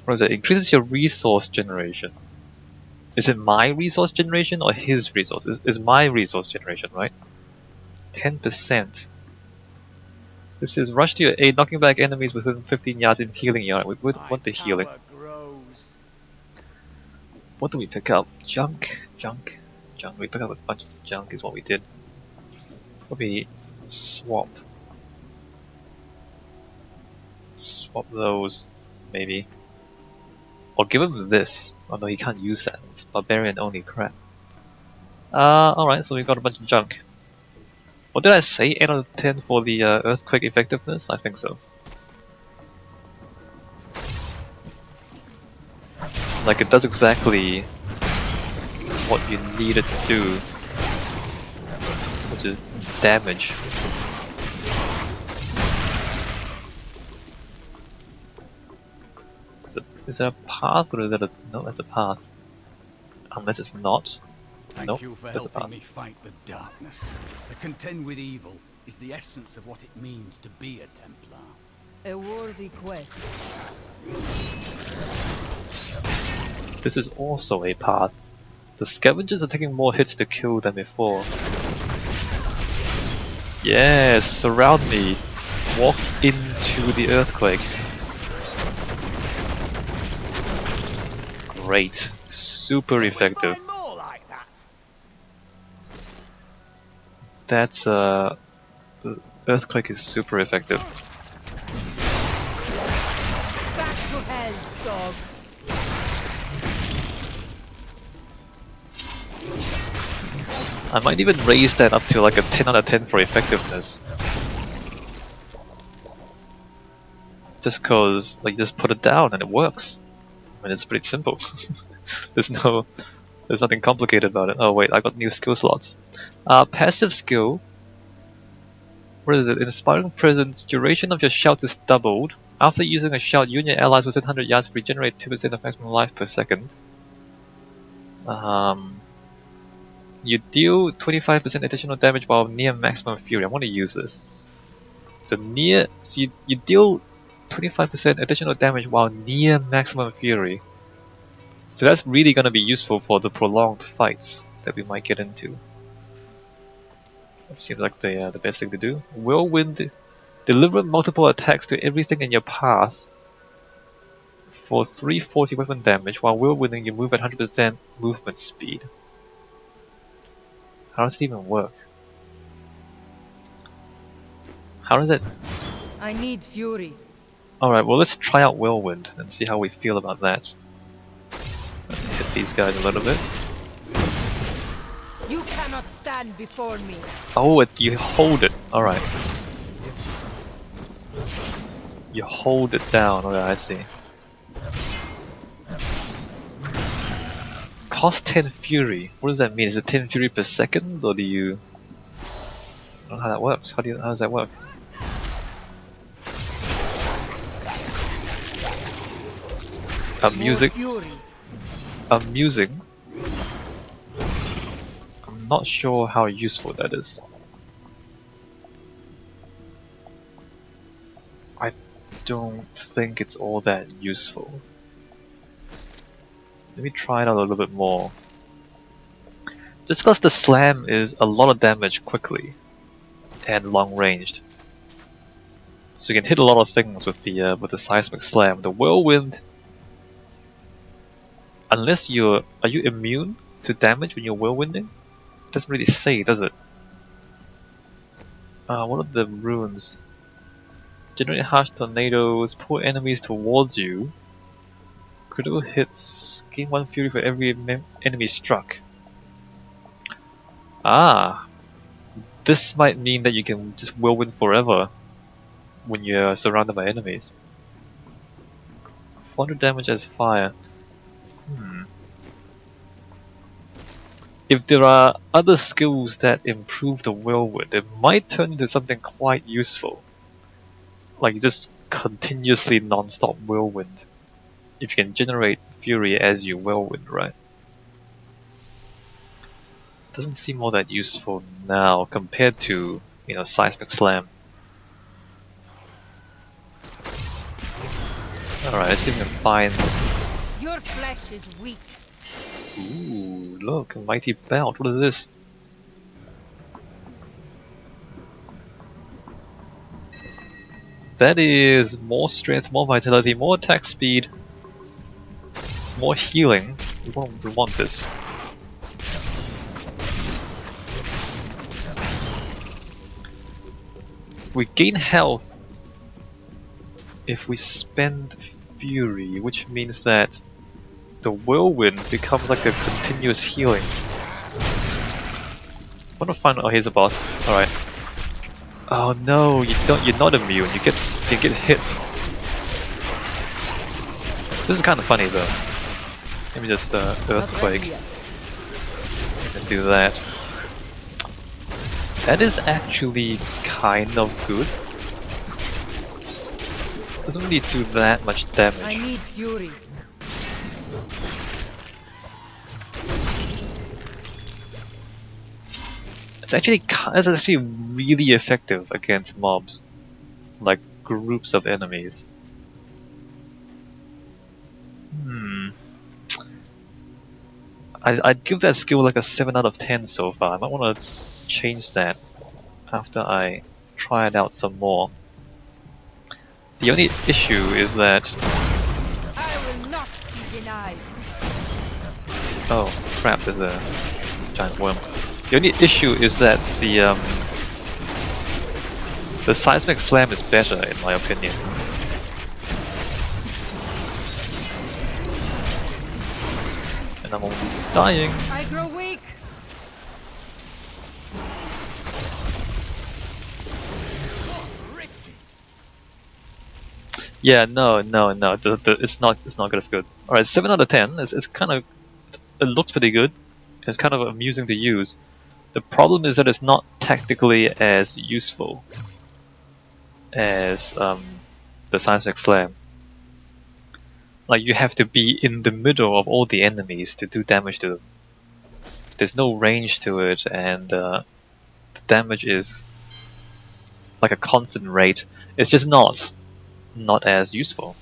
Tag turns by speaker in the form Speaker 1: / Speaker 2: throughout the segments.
Speaker 1: What is it? Increases your resource generation. Is it my resource generation or his resource? Is my resource generation, right? 10%. This is rush to your aid, knocking back enemies within 15 yards in healing yard. We would want the healing. What do we pick up? Junk. We pick up a bunch of junk is what we did. What we swap? Swap those, maybe. Or give him this. Oh no, he can't use that. It's barbarian only crap. Alright, so we got a bunch of junk. What did I say? 8 out of 10 for the earthquake effectiveness? I think so. Like, it does exactly what you need it to do, which is damage. Is that a path or is that a... No, that's a path. Unless it's not.
Speaker 2: Thank you for helping me fight the darkness. To contend with evil is the essence of what it means to be a Templar.
Speaker 3: A worthy quest.
Speaker 1: This is also a path. The scavengers are taking more hits to kill than before. Yes, surround me. Walk into the earthquake. Great. Super effective. That's the earthquake is super effective.
Speaker 3: Back to hell, dog.
Speaker 1: I might even raise that up to like a 10 out of 10 for effectiveness. Just cause like just put it down and it works. I mean it's pretty simple. There's nothing complicated about it. Oh wait, I got new skill slots. Passive skill. What is it? Inspiring presence. Duration of your shout is doubled. After using a shout, you and your allies within 100 yards regenerate 2% of maximum life per second. You deal 25% additional damage while near maximum fury. I want to use this. So you deal 25% additional damage while near maximum fury. So that's really going to be useful for the prolonged fights that we might get into. That seems like the best thing to do. Whirlwind. Deliver multiple attacks to everything in your path for 340 weapon damage. While whirlwinding, you move at 100% movement speed. How does it even work? How does it...
Speaker 3: I need fury.
Speaker 1: Alright, well let's try out whirlwind and see how we feel about that. Let's hit these guys a little bit.
Speaker 3: You cannot stand before me.
Speaker 1: Oh, you hold it. Alright. You hold it down. Okay, I see. Cost 10 fury. What does that mean? Is it 10 fury per second, or do you... I don't know how that works. How does that work? Amusing. Amusing. I'm not sure how useful that is. I don't think it's all that useful. Let me try it out a little bit more. Just because the slam is a lot of damage quickly and long ranged, so you can hit a lot of things with the seismic slam. The whirlwind, unless are you immune to damage when you're whirlwinding? Doesn't really say, does it? What are the runes? Generate harsh tornadoes, pull enemies towards you. Critical hits, gain 1 fury for every enemy struck. Ah! This might mean that you can just whirlwind forever when you're surrounded by enemies. 400 damage as fire. If there are other skills that improve the whirlwind, it might turn into something quite useful. Like just continuously non-stop whirlwind. If you can generate fury as you whirlwind, right? Doesn't seem all that useful now compared to, you know, seismic slam. Alright, let's see if we can find...
Speaker 3: Your flesh is weak.
Speaker 1: Ooh, look, a mighty belt. What is this? That is more strength, more vitality, more attack speed, more healing. We want this. We gain health if we spend Fury, which means that the whirlwind becomes like a continuous healing. I want to find out. Oh, here's a boss. All right. Oh no, you don't. You're not immune. You get hit. This is kind of funny though. Let me just earthquake and do that. That is actually kind of good. Doesn't really do that much damage.
Speaker 3: I need fury.
Speaker 1: It's actually really effective against mobs, like groups of enemies. I'd give that skill like a 7 out of 10 so far. I might want to change that after I try it out some more. The only issue is that...
Speaker 3: I will not be denied.
Speaker 1: Oh crap, there's a giant worm. The only issue is that the seismic slam is better in my opinion. And I'm almost dying.
Speaker 3: I grow weak.
Speaker 1: Yeah, no. It's not good as good. All right, 7 out of 10. It's kind of, it looks pretty good. It's kind of amusing to use. The problem is that it's not tactically as useful as the seismic slam. Like you have to be in the middle of all the enemies to do damage to them. There's no range to it, and the damage is like a constant rate. It's just not as useful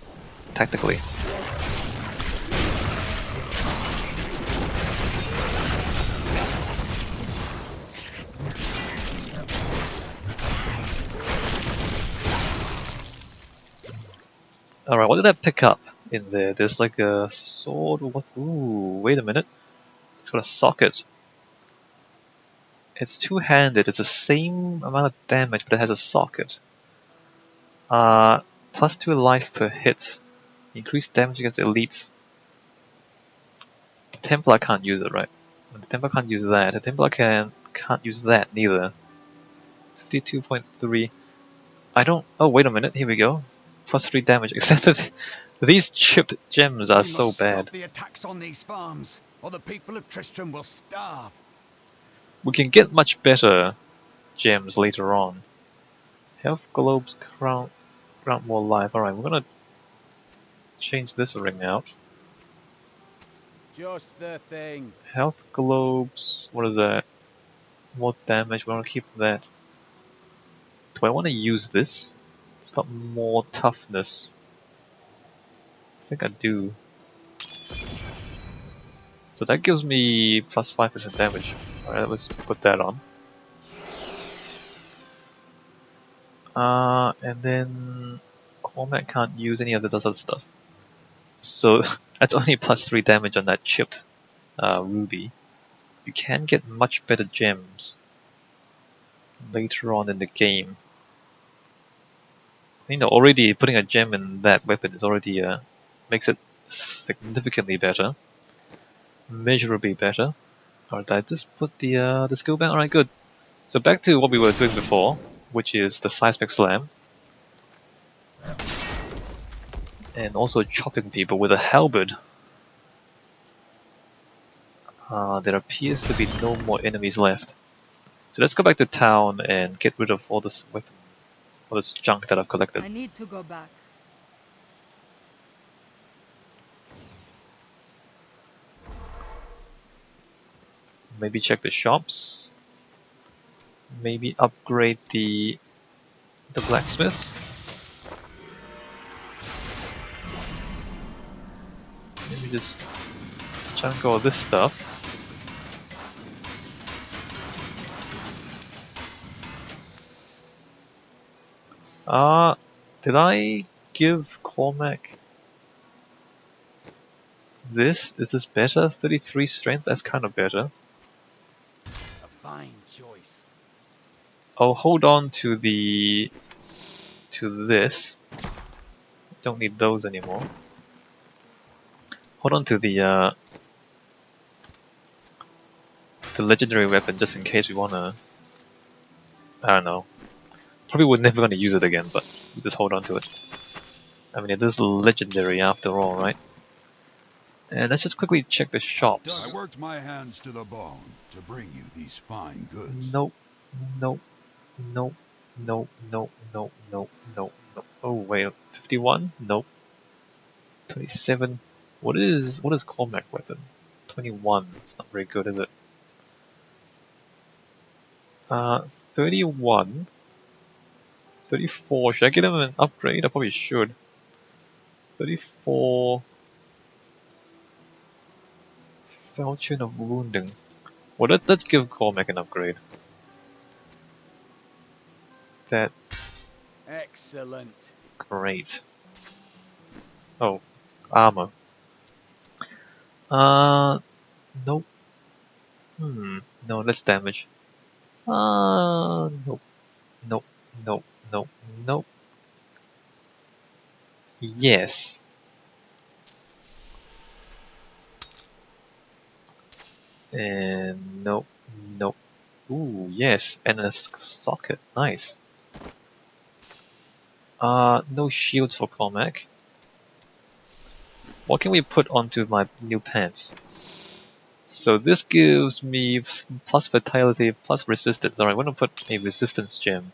Speaker 1: tactically. Alright, what did I pick up in there? There's like a sword. Ooh, wait a minute. It's got a socket. It's two-handed. It's the same amount of damage, but it has a socket. Plus 2 life per hit. Increased damage against elites. The Templar can't use it, right? The Templar can't use that. The Templar can't use that neither. 52.3. I don't... Oh, wait a minute. Here we go. Plus 3 damage. Except that these chipped gems are so bad.
Speaker 2: Stop the attacks on these farms, or the people of Tristram will starve.
Speaker 1: We can get much better gems later on. Health globes grant more life. Alright, we're gonna change this ring out.
Speaker 2: Just the thing.
Speaker 1: Health globes, what is that? More damage, we want to keep that. Do I want to use this? It's got more toughness. I think I do. So that gives me plus 5% damage. Alright, let's put that on. And then Cormac can't use any of the other stuff. So that's only plus 3 damage on that chipped ruby. You can get much better gems later on in the game. You know, already putting a gem in that weapon is already makes it significantly better, measurably better. Alright, I just put the skill back. Alright, good. So back to what we were doing before, which is the seismic slam, and also chopping people with a halberd. There appears to be no more enemies left. So let's go back to town and get rid of all this weapon, all this junk that I've collected.
Speaker 3: I need to go back.
Speaker 1: Maybe check the shops. Maybe upgrade the blacksmith. Let me just chunk all this stuff. Did I give Cormac this? Is this better? 33 strength? That's kind of better.
Speaker 2: A fine choice.
Speaker 1: I'll hold on to this. Don't need those anymore. Hold on to the legendary weapon just in case we wanna. I don't know. Probably we're never gonna use it again, but we just hold on to it. I mean, it is legendary after all, right? And let's just quickly check the shops.
Speaker 4: I worked my hands to the bone to bring you these fine goods.
Speaker 1: Nope, nope, nope, nope, nope, nope, nope, nope, nope. Oh wait, 51? Nope. 27. What is Cormac weapon? 21. It's not very good, is it? 31. 34. Should I get him an upgrade? I probably should. 34. Fortune of Wounding. Well, let's give Cormac an upgrade. That.
Speaker 2: Excellent.
Speaker 1: Great. Oh, armor. Nope. No, that's damage. Nope. Nope. Nope. Nope. Nope. Yes. And nope. Nope. Ooh, yes. And a socket. Nice. No shields for Cormac. What can we put onto my new pants? So this gives me plus vitality, plus resistance. Alright, I'm gonna put a resistance gem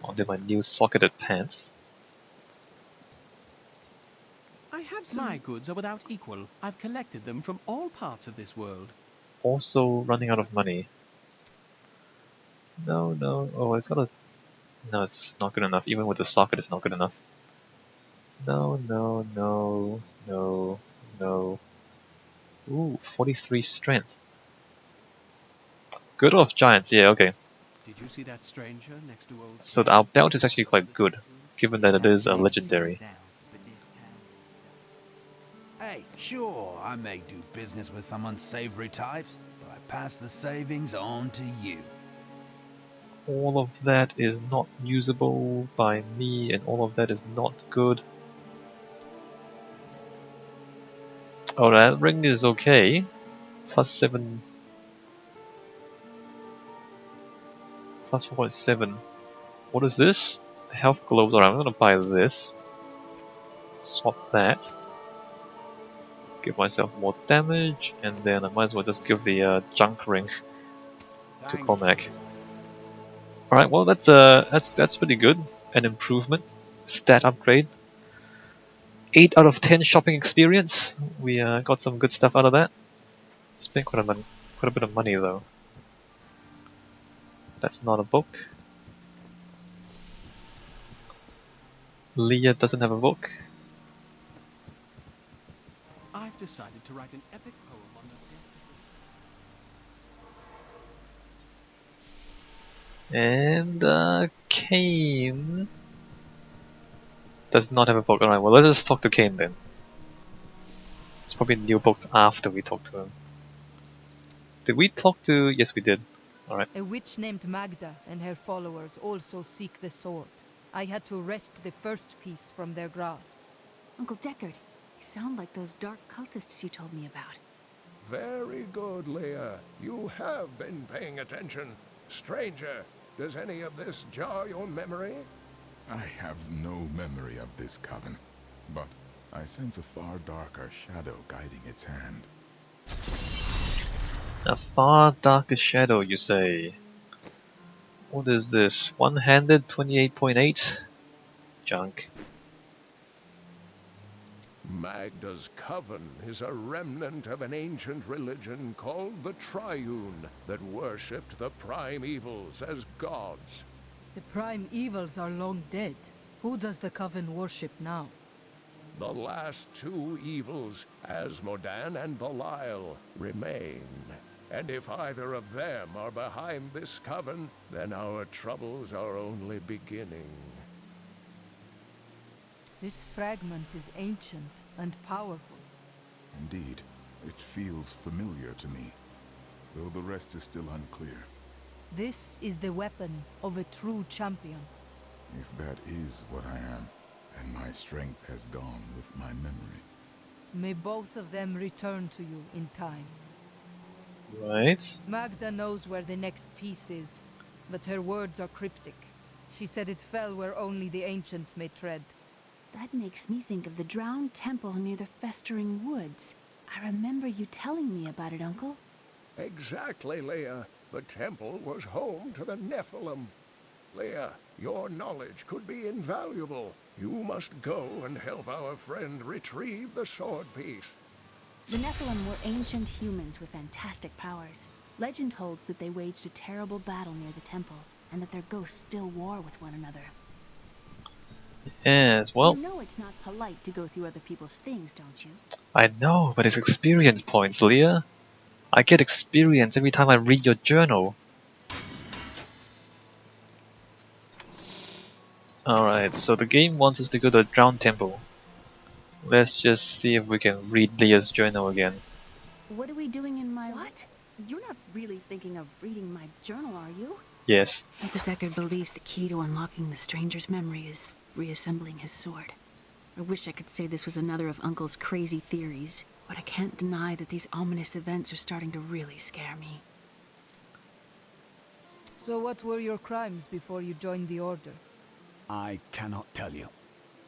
Speaker 1: onto my new socketed pants.
Speaker 5: I have some. My goods are without equal. I've collected them from all parts of this world.
Speaker 1: Also running out of money. No. Oh, it's gotta. No, it's not good enough. Even with the socket, it's not good enough. No. Ooh, 43 strength. Good off giants, yeah, okay.
Speaker 5: Did you see that stranger next to old?
Speaker 1: So our belt is actually quite good, given that it is a legendary.
Speaker 4: Hey, sure, I may do business with some unsavory types, but I pass the savings on to you.
Speaker 1: All of that is not usable by me, and all of that is not good. Oh, that ring is okay. Plus 7. Plus 4.7. What is this? Health globes. Alright, I'm gonna buy this. Swap that. Give myself more damage, and then I might as well just give the junk ring to Cormac. Alright, well that's pretty good. An improvement. Stat upgrade. 8 out of 10 shopping experience. We got some good stuff out of that. Spent quite a bit of money though. That's not a book. Leah doesn't have a book.
Speaker 5: I've decided to write an epic poem on the
Speaker 1: And Kane does not have a book. Alright, well let's just talk to Kane then. It's probably new books after we talk to him. Did we talk to... Yes, we did. Alright.
Speaker 3: A witch named Magda and her followers also seek the sword. I had to wrest the first piece from their grasp.
Speaker 6: Uncle Deckard, you sound like those dark cultists you told me about.
Speaker 7: Very good, Leah. You have been paying attention. Stranger, does any of this jar your memory?
Speaker 8: I have no memory of this coven, but I sense a far darker shadow guiding its hand.
Speaker 1: A far darker shadow, you say? What is this? One-handed 28.8? Junk.
Speaker 7: Magda's coven is a remnant of an ancient religion called the Triune that worshipped the primevals as gods.
Speaker 3: The prime evils are long dead. Who does the coven worship now?
Speaker 7: The last two evils, Asmodan and Belial, remain. And if either of them are behind this coven, then our troubles are only beginning.
Speaker 3: This fragment is ancient and powerful.
Speaker 8: Indeed, it feels familiar to me, though the rest is still unclear.
Speaker 3: This is the weapon of a true champion.
Speaker 8: If that is what I am, and my strength has gone with my memory.
Speaker 3: May both of them return to you in time.
Speaker 1: Right.
Speaker 3: Magda knows where the next piece is, but her words are cryptic. She said it fell where only the ancients may tread.
Speaker 6: That makes me think of the drowned temple near the festering woods. I remember you telling me about it, Uncle.
Speaker 7: Exactly, Leah. The temple was home to the Nephilim. Leah, your knowledge could be invaluable. You must go and help our friend retrieve the sword piece.
Speaker 6: The Nephilim were ancient humans with fantastic powers. Legend holds that they waged a terrible battle near the temple, and that their ghosts still war with one another.
Speaker 1: Yes, well,
Speaker 6: You know it's not polite to go through other people's things, don't you?
Speaker 1: I know, but it's experience points, Leah. I get experience every time I read your journal. Alright, so the game wants us to go to the Drowned Temple. Let's just see if we can read Leah's journal again.
Speaker 6: What are we doing in my... What? You're not really thinking of reading my journal, are you?
Speaker 1: Yes.
Speaker 6: The Deckard believes the key to unlocking the stranger's memory is reassembling his sword. I wish I could say this was another of Uncle's crazy theories, but I can't deny that these ominous events are starting to really scare me.
Speaker 3: So what were your crimes before you joined the Order?
Speaker 2: I cannot tell you.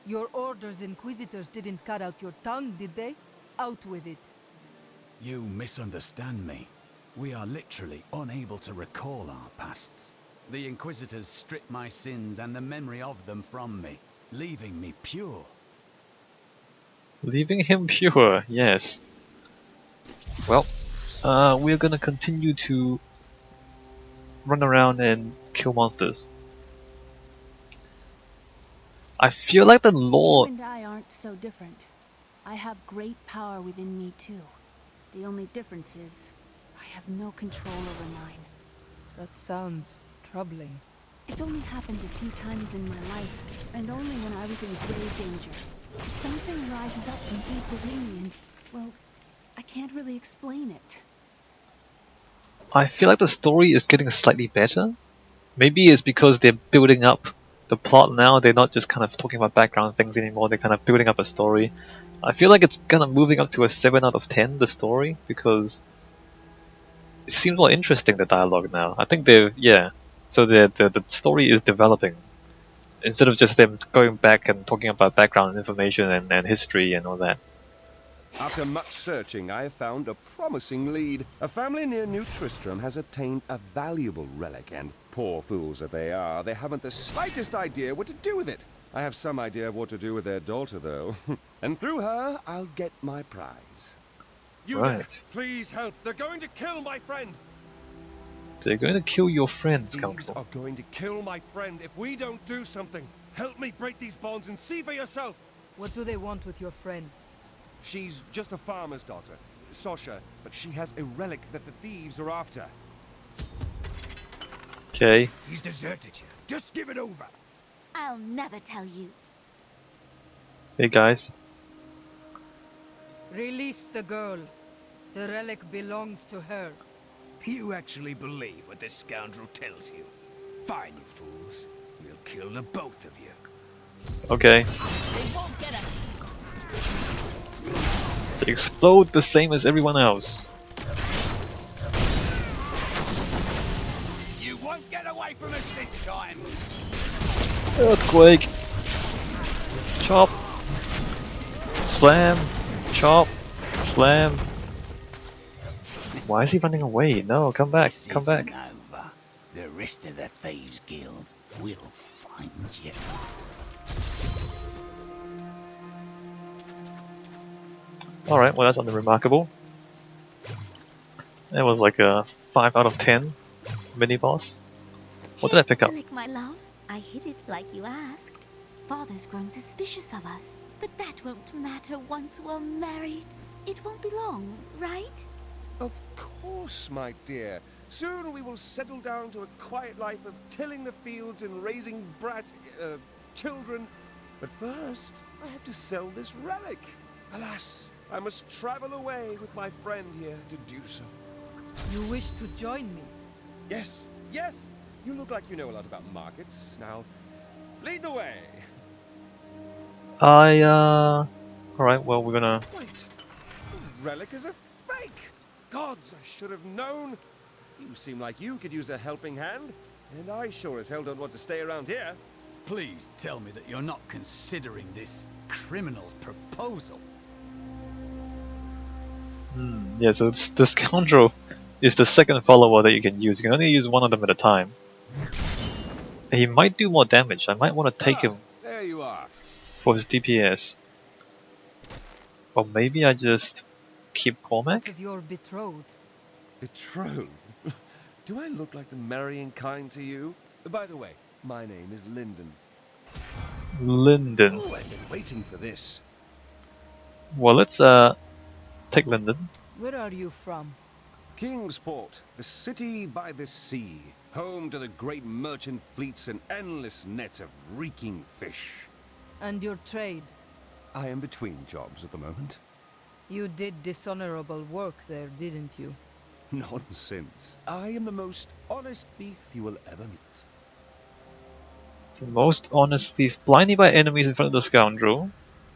Speaker 3: Your Order's Inquisitors didn't cut out your tongue, did they? Out with it.
Speaker 2: You misunderstand me. We are literally unable to recall our pasts. The Inquisitors stripped my sins and the memory of them from me, leaving me pure.
Speaker 1: Leaving him pure, yes. Well, we're gonna continue to run around and kill monsters. I feel like the lore...
Speaker 6: You and I aren't so different. I have great power within me too. The only difference is, I have no control over mine.
Speaker 3: That sounds troubling.
Speaker 6: It's only happened a few times in my life, and only when I was in grave danger. Something rises up from deep within me and, well, I can't really explain it.
Speaker 1: I feel like the story is getting slightly better. Maybe it's because they're building up the plot now. They're not just kind of talking about background things anymore. They're kind of building up a story. I feel like it's kind of moving up to a 7 out of 10, the story, because it seems more interesting, the dialogue now. I think yeah. So the story is developing. Instead of just them going back and talking about background information and history and all that.
Speaker 9: After much searching, I have found a promising lead. A family near New Tristram has obtained a valuable relic, and poor fools that they are, they haven't the slightest idea what to do with it. I have some idea of what to do with their daughter, though. And through her, I'll get my prize.
Speaker 10: You
Speaker 1: Right.
Speaker 10: there, please help. They're going to kill my friend.
Speaker 1: They're going to kill your friend,
Speaker 10: Thieves
Speaker 1: Scoundrel.
Speaker 10: are going to kill my friend if we don't do something. Help me break these bonds and see for yourself.
Speaker 3: What do they want with your friend?
Speaker 10: She's just a farmer's daughter, Sasha, but she has a relic that the thieves are after.
Speaker 1: Okay.
Speaker 4: He's deserted you. Just give it over.
Speaker 11: I'll never tell you.
Speaker 1: Hey guys.
Speaker 3: Release the girl. The relic belongs to her.
Speaker 4: You actually believe what this scoundrel tells you? Fine, you fools. We'll kill the both of you.
Speaker 1: Okay.
Speaker 11: They won't get us.
Speaker 1: They explode the same as everyone else.
Speaker 4: You won't get away from us this time.
Speaker 1: Earthquake. Chop. Slam. Chop. Slam. Why is he running away? No, come back.
Speaker 4: This
Speaker 1: Come back.
Speaker 4: isn't over. The rest of the Thieves Guild will find you.
Speaker 1: Alright, well that's unremarkable. That was like a 5 out of 10 mini-boss. What did I pick up?
Speaker 11: Relic, my love. I hid it like you asked. Father's grown suspicious of us. But that won't matter once we're married. It won't be long, right?
Speaker 9: Of course, my dear. Soon we will settle down to a quiet life of tilling the fields and raising children. But first, I have to sell this relic. Alas, I must travel away with my friend here to do so.
Speaker 3: You wish to join me?
Speaker 9: Yes, yes! You look like you know a lot about markets. Now, lead the way!
Speaker 1: Alright, well, we're gonna...
Speaker 9: Wait! The relic is a fake! Gods, I should have known! You seem like you could use a helping hand, and I sure as hell don't want to stay around here.
Speaker 2: Please tell me that you're not considering this criminal's proposal.
Speaker 1: Yeah, so the Scoundrel is the second follower that you can use. You can only use one of them at a time. He might do more damage. I might want to take him
Speaker 9: There you are.
Speaker 1: for his DPS. Or maybe I just keep Cormac?
Speaker 3: If you're betrothed.
Speaker 9: Betrothed? Do I look like the marrying kind to you? By the way, my name is Lyndon.
Speaker 1: Lyndon.
Speaker 9: Oh, I've been waiting for this.
Speaker 1: Well, let's take Lyndon.
Speaker 3: Where are you from?
Speaker 9: Kingsport, the city by the sea, home to the great merchant fleets and endless nets of reeking fish.
Speaker 3: And your trade?
Speaker 9: I am between jobs at the moment.
Speaker 3: You did dishonorable work there, didn't you?
Speaker 9: Nonsense. I am the most honest thief you will ever meet.
Speaker 1: The most honest thief, blinded by enemies in front of the Scoundrel.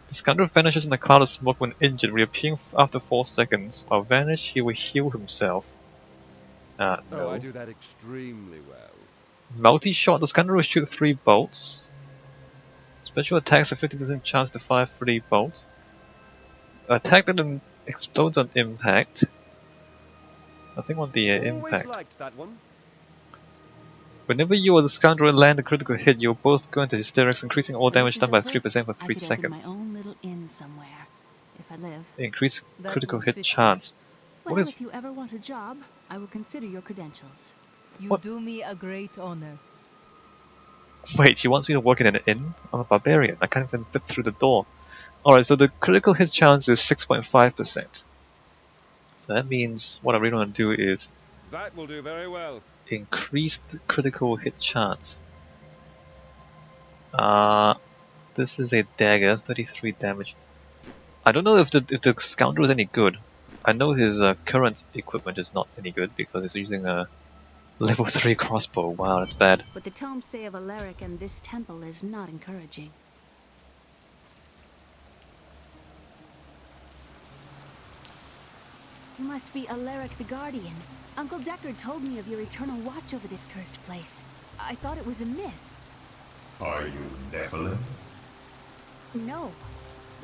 Speaker 1: The Scoundrel vanishes in a cloud of smoke when injured, reappearing after 4 seconds. While vanished, he will heal himself. No.
Speaker 9: Oh, I do that extremely well.
Speaker 1: Multi-shot, the Scoundrel will shoot 3 bolts. Special attacks have 50% chance to fire 3 bolts. Attack that explodes on impact. Nothing on the impact.
Speaker 9: Always liked that one.
Speaker 1: Whenever you or the Scoundrel land a critical hit, you'll both go into hysterics, increasing all damage done by
Speaker 6: This is
Speaker 1: 3% for
Speaker 6: I
Speaker 1: 3
Speaker 6: could open
Speaker 1: seconds.
Speaker 6: my own little inn somewhere, if I live.
Speaker 1: Increase
Speaker 3: That
Speaker 1: critical
Speaker 3: would
Speaker 1: hit
Speaker 3: fit
Speaker 1: chance.
Speaker 6: Well,
Speaker 1: What is...
Speaker 6: if you ever want a job, I will consider your credentials.
Speaker 3: You
Speaker 1: What?
Speaker 3: do me a great honor.
Speaker 1: Wait, she wants me to work in an inn? I'm a barbarian. I can't even fit through the door. Alright, so the critical hit chance is 6.5%. So that means what I really want to do is
Speaker 9: That will do very well.
Speaker 1: increase the critical hit chance. This is a dagger, 33 damage. I don't know if the Scoundrel is any good. I know his current equipment is not any good because he's using a level 3 crossbow. Wow, that's bad.
Speaker 6: What the tomes say of Alaric and this temple is not encouraging. You must be Alaric the Guardian. Uncle Deckard told me of your eternal watch over this cursed place. I thought it was a myth.
Speaker 12: Are you Nephilim?
Speaker 6: No.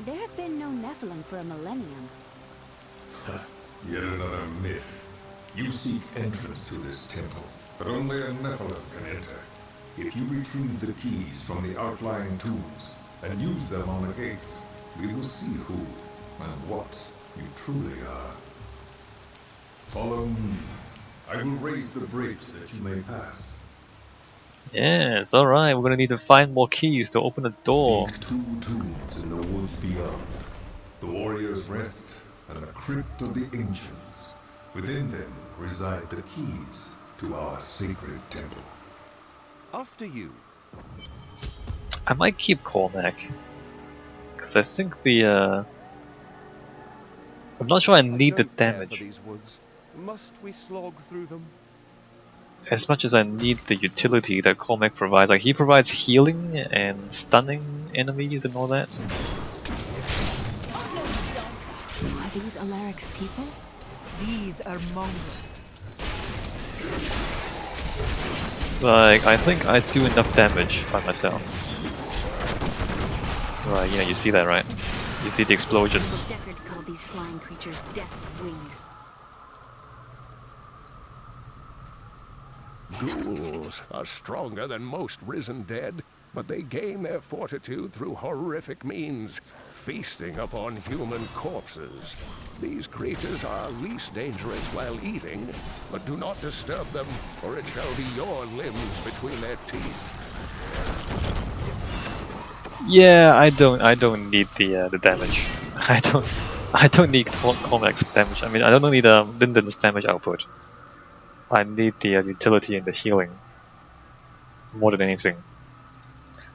Speaker 6: There have been no Nephilim for a millennium.
Speaker 12: Yet another myth. You seek entrance to this temple, but only a Nephilim can enter. If you retrieve the keys from the outlying tombs and use them on the gates, we will see who and what you truly are. Follow me. I will raise the bridge that you may pass.
Speaker 1: Yes, alright, we're gonna need to find more keys to open the door.
Speaker 12: Seek 2 tombs in the woods beyond. The warrior's rest and the crypt of the ancients. Within them reside the keys to our sacred temple.
Speaker 9: After you.
Speaker 1: I might keep Cormac. Because I think the I'm not sure I need the
Speaker 9: don't care for
Speaker 1: damage
Speaker 9: these woods. Must we slog through them?
Speaker 1: as much as I need the utility that Cormac provides. Like, he provides healing and stunning enemies and all that.
Speaker 6: Are these Alaric's people?
Speaker 3: These are mongrels.
Speaker 1: Like, I think I do enough damage by myself. Right, yeah, you see that, right? You see the explosions.
Speaker 6: Uncle Deckard called these flying creatures death wings.
Speaker 7: Ghouls are stronger than most risen dead, but they gain their fortitude through horrific means, feasting upon human corpses. These creatures are least dangerous while eating, but do not disturb them, or it shall be your limbs between their teeth.
Speaker 1: Yeah, I don't need the damage. I don't need Cormac's damage. I mean, I don't need Linden's damage output. I need the utility and the healing more than anything.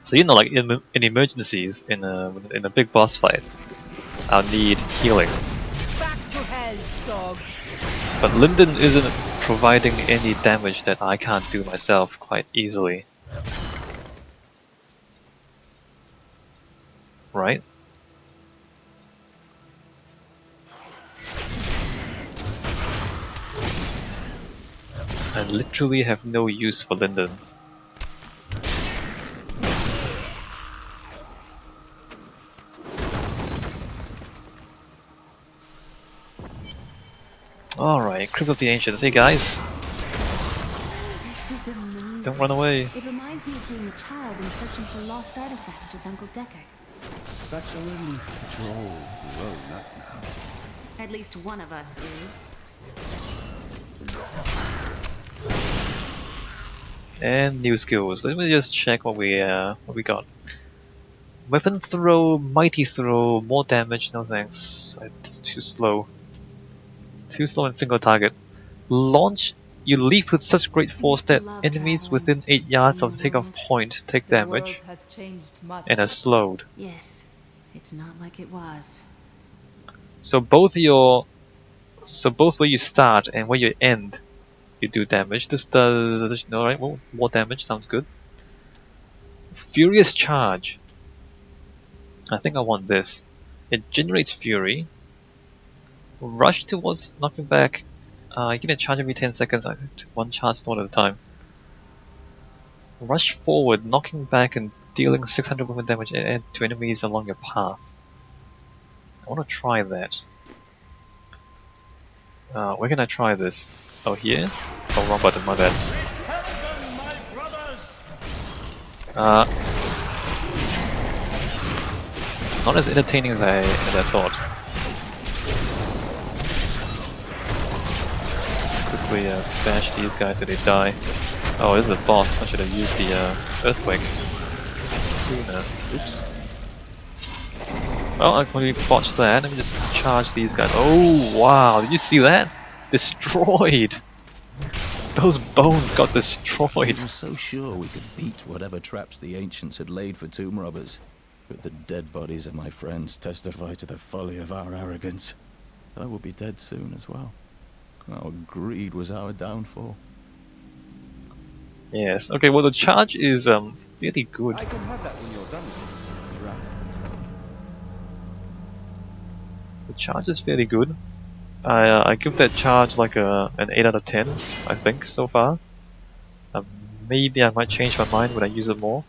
Speaker 1: So you know, like in emergencies, in a big boss fight, I'll need healing.
Speaker 3: Back to hell, dog.
Speaker 1: But Linden isn't providing any damage that I can't do myself quite easily. Right? I literally have no use for Linden. Alright, Crypt of the Ancients. Hey guys!
Speaker 6: This is amazing.
Speaker 1: Don't run away.
Speaker 6: It reminds me of being a child and searching for lost artifacts with Uncle Deckard.
Speaker 4: Such a relief, droll grown-up now.
Speaker 6: At least one of us is.
Speaker 1: And new skills. Let me just check what we got. Weapon throw, mighty throw, more damage. No thanks. It's too slow. Too slow and single target. Launch. You leap with such great force that enemies within 8 yards of the takeoff point take damage and are slowed.
Speaker 6: Yes, it's not like it was.
Speaker 1: So both where you start and where you end, you do damage. This does alright. Well, more damage sounds good. Furious Charge. I think I want this. It generates fury. Rush towards knocking back. You can charge every 10 seconds. One charge stone at a time. Rush forward, knocking back and dealing 600 movement damage to enemies along your path. I want to try that. Where can I try this? Oh, here? Oh, wrong button, my bad. Not as entertaining as I thought. Quickly bash these guys till they die. Oh, this is a boss. I should have used the earthquake sooner. Oops. Well, I completely botched that. Let me just charge these guys. Oh wow! Did you see that? Destroyed. Those bones got destroyed.
Speaker 2: I was so sure we could beat whatever traps the ancients had laid for tomb robbers, but the dead bodies of my friends testify to the folly of our arrogance. I will be dead soon as well. Our greed was our downfall.
Speaker 1: Yes. Okay. Well, the charge is really good.
Speaker 10: I can have that when you're done. Right.
Speaker 1: The charge is fairly good. I give that charge like an 8 out of 10, I think, so far. Maybe I might change my mind when I use it more.